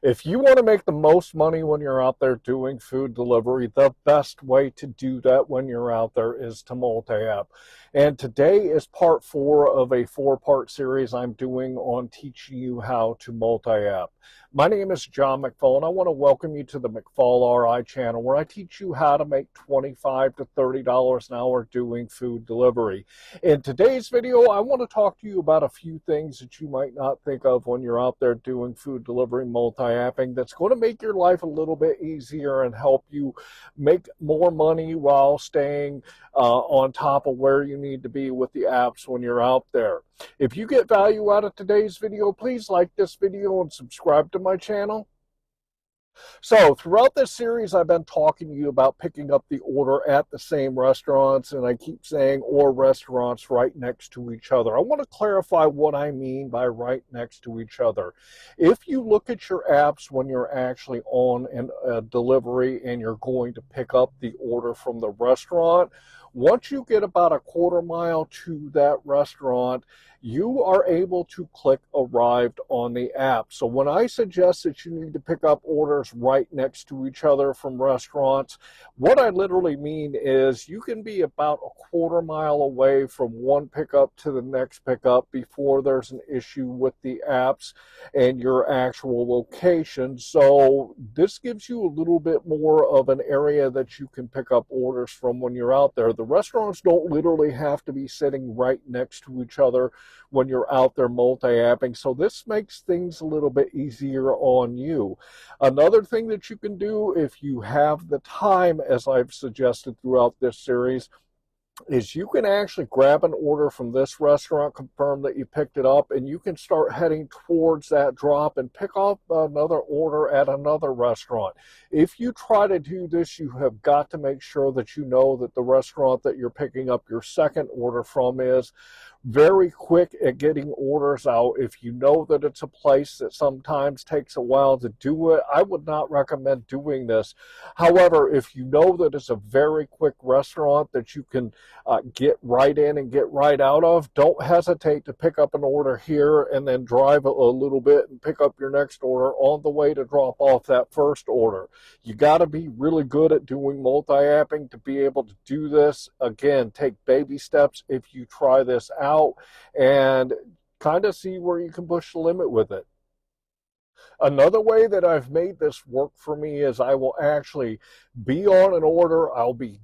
If you want to make the most money when you're out there doing food delivery, the best way to do that when you're out there is to multi-app. And today is part 4 of a 4-part series I'm doing on teaching you how to multi-app. My name is John McFall, and I want to welcome you to the McFallRI channel, where I teach you how to make $25 to $30 an hour doing food delivery. In today's video, I want to talk to you about a few things that you might not think of when you're out there doing food delivery multi-apping that's going to make your life a little bit easier and help you make more money while staying on top of where you need to be with the apps when you're out there. If you get value out of today's video, please like this video and subscribe to my channel. So throughout this series, I've been talking to you about picking up the order at the same restaurants, and I keep saying or restaurants right next to each other. I want to clarify what I mean by right next to each other. If you look at your apps when you're actually on a delivery and you're going to pick up the order from the restaurant, once you get about a quarter mile to that restaurant, you are able to click arrived on the app. So when I suggest that you need to pick up orders right next to each other from restaurants, what I literally mean is you can be about a quarter mile away from one pickup to the next pickup before there's an issue with the apps and your actual location. So this gives you a little bit more of an area that you can pick up orders from when you're out there. The restaurants don't literally have to be sitting right next to each other when you're out there multi-apping. So this makes things a little bit easier on you. Another thing that you can do if you have the time, as I've suggested throughout this series, is you can actually grab an order from this restaurant, confirm that you picked it up, and you can start heading towards that drop and pick up another order at another restaurant. If you try to do this, you have got to make sure that you know that the restaurant that you're picking up your second order from is very quick at getting orders out. If you know that it's a place that sometimes takes a while to do it, I would not recommend doing this. However, if you know that it's a very quick restaurant that you can get right in and get right out of, don't hesitate to pick up an order here and then drive a little bit and pick up your next order on the way to drop off that first order. You got to be really good at doing multi-apping to be able to do this. Again, take baby steps if you try this out and kind of see where you can push the limit with it. Another way that I've made this work for me is I will actually be on an order. I'll be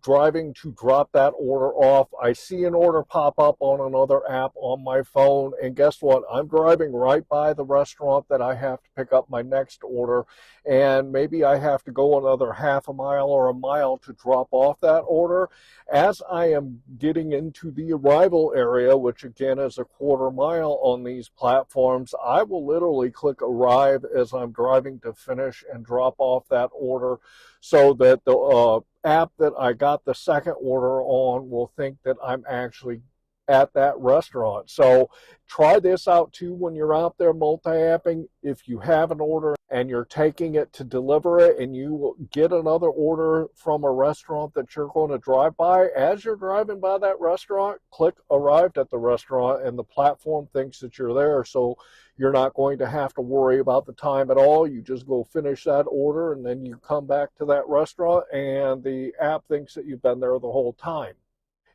driving to drop that order off. I see an order pop up on another app on my phone, and guess what? I'm driving right by the restaurant that I have to pick up my next order, and maybe I have to go another half a mile or a mile to drop off that order. As I am getting into the arrival area, which again is a quarter mile on these platforms, I will literally click arrive as I'm driving to finish and drop off that order, so that the app that I got the second order on will think that I'm actually at that restaurant. So try this out too when you're out there multi-apping. If you have an order and you're taking it to deliver it and you get another order from a restaurant that you're going to drive by, as you're driving by that restaurant, click arrived at the restaurant and the platform thinks that you're there. So you're not going to have to worry about the time at all. You just go finish that order and then you come back to that restaurant and the app thinks that you've been there the whole time.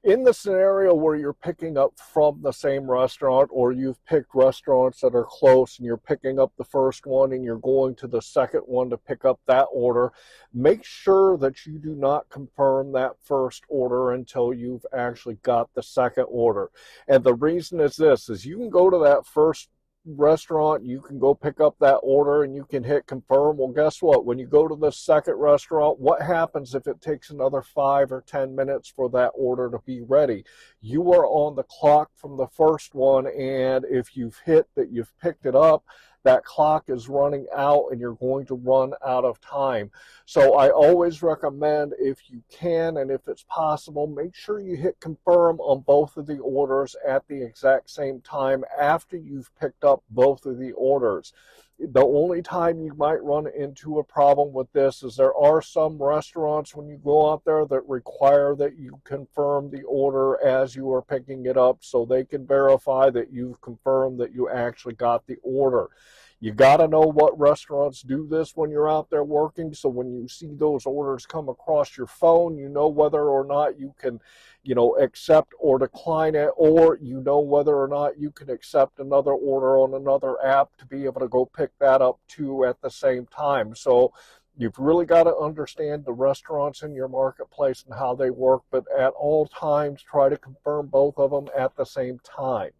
In the scenario where you're picking up from the same restaurant, or you've picked restaurants that are close and you're picking up the first one and you're going to the second one to pick up that order, make sure that you do not confirm that first order until you've actually got the second order. And the reason is this, is you can go to that first restaurant, you can go pick up that order and you can hit confirm. Well, guess what? When you go to the second restaurant, what happens if it takes another 5 or 10 minutes for that order to be ready? You are on the clock from the first one, and if you've hit that you've picked it up, that clock is running out and you're going to run out of time. So I always recommend, if you can and if it's possible, make sure you hit confirm on both of the orders at the exact same time after you've picked up both of the orders. The only time you might run into a problem with this is there are some restaurants when you go out there that require that you confirm the order as you are picking it up so they can verify that you've confirmed that you actually got the order. You got to know what restaurants do this when you're out there working. So when you see those orders come across your phone, you know whether or not you can, accept or decline it, or you know whether or not you can accept another order on another app to be able to go pick that up too at the same time. So you've really got to understand the restaurants in your marketplace and how they work, but at all times, try to confirm both of them at the same time.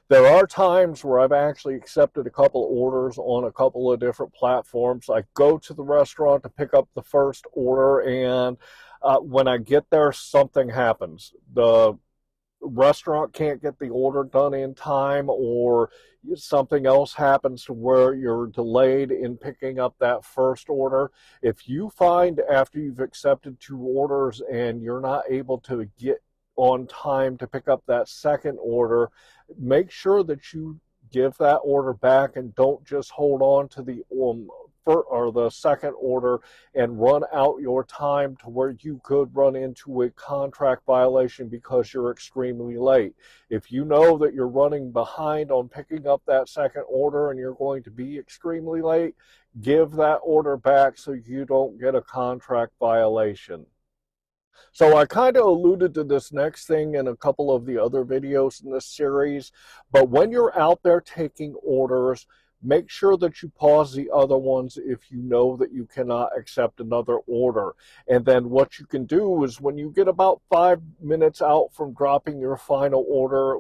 There are times where I've actually accepted a couple orders on a couple of different platforms. I go to the restaurant to pick up the first order, and when I get there, something happens. The restaurant can't get the order done in time, or something else happens to where you're delayed in picking up that first order. If you find after you've accepted 2 orders and you're not able to get on time to pick up that second order, make sure that you give that order back and don't just hold on to the second order and run out your time to where you could run into a contract violation because you're extremely late. If you know that you're running behind on picking up that second order and you're going to be extremely late, give that order back so you don't get a contract violation. So I kind of alluded to this next thing in a couple of the other videos in this series, but when you're out there taking orders, make sure that you pause the other ones if you know that you cannot accept another order. And then what you can do is when you get about 5 minutes out from dropping your final order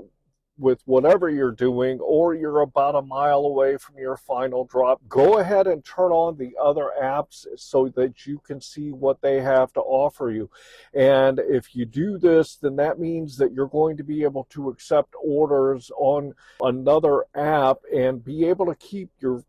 with whatever you're doing, or you're about a mile away from your final drop, go ahead and turn on the other apps so that you can see what they have to offer you. And if you do this, then that means that you're going to be able to accept orders on another app and be able to keep your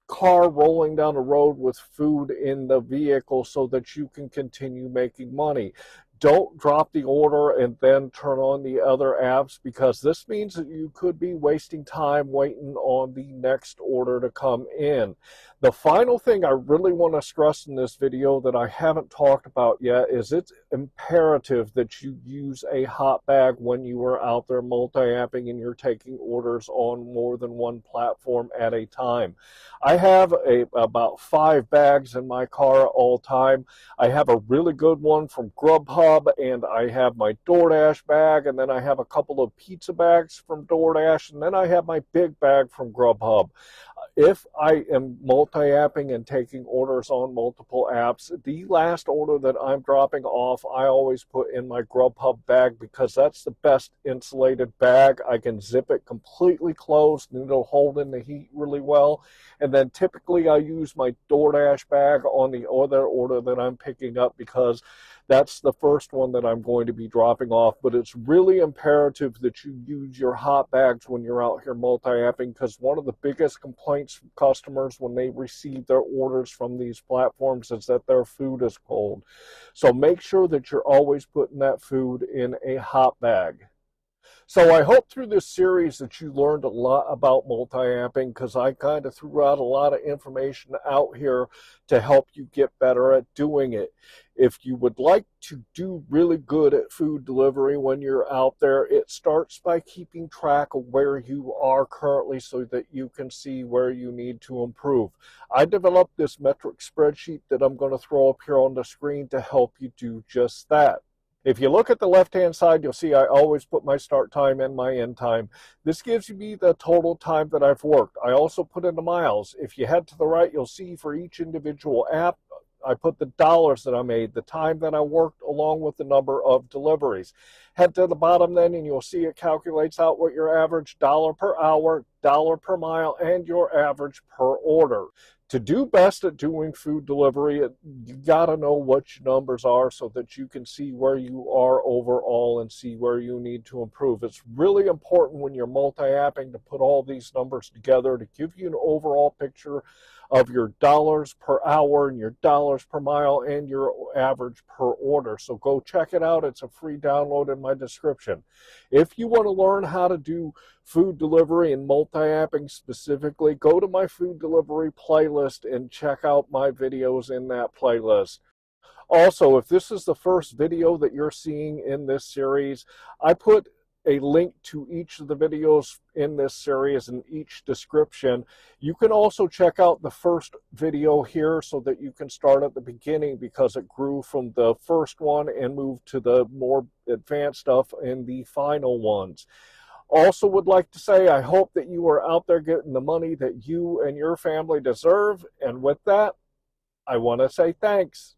car rolling down the road with food in the vehicle so that you can continue making money. Don't drop the order and then turn on the other apps, because this means that you could be wasting time waiting on the next order to come in. The final thing I really want to stress in this video that I haven't talked about yet is it's imperative that you use a hot bag when you are out there multi-apping and you're taking orders on more than one platform at a time. I have about 5 bags in my car all time. I have a really good one from GrubHub, and I have my DoorDash bag, and then I have a couple of pizza bags from DoorDash, and then I have my big bag from GrubHub. If I am multi-apping and taking orders on multiple apps, the last order that I'm dropping off, I always put in my GrubHub bag because that's the best insulated bag. I can zip it completely closed and it'll hold in the heat really well. And then typically I use my DoorDash bag on the other order that I'm picking up because that's the first one that I'm going to be dropping off. But it's really imperative that you use your hot bags when you're out here multi-apping, because one of the biggest complaints from customers when they receive their orders from these platforms is that their food is cold. So make sure that you're always putting that food in a hot bag. So I hope through this series that you learned a lot about multi-apping, because I kind of threw out a lot of information out here to help you get better at doing it. If you would like to do really good at food delivery when you're out there, it starts by keeping track of where you are currently so that you can see where you need to improve. I developed this metric spreadsheet that I'm going to throw up here on the screen to help you do just that. If you look at the left-hand side, you'll see I always put my start time and my end time. This gives me the total time that I've worked. I also put in the miles. If you head to the right, you'll see for each individual app, I put the dollars that I made, the time that I worked, along with the number of deliveries. Head to the bottom then, and you'll see it calculates out what your average dollar per hour, dollar per mile, and your average per order. To do best at doing food delivery, you got to know what your numbers are so that you can see where you are overall and see where you need to improve. It's really important when you're multi-apping to put all these numbers together to give you an overall picture of your dollars per hour and your dollars per mile and your average per order. So go check it out. It's a free download in my description. If you want to learn how to do food delivery and multi-apping specifically, go to my food delivery playlist and check out my videos in that playlist. Also, if this is the first video that you're seeing in this series, I put a link to each of the videos in this series in each description. You can also check out the first video here so that you can start at the beginning, because it grew from the first one and moved to the more advanced stuff in the final ones. Also would like to say, I hope that you are out there getting the money that you and your family deserve. And with that, I want to say thanks.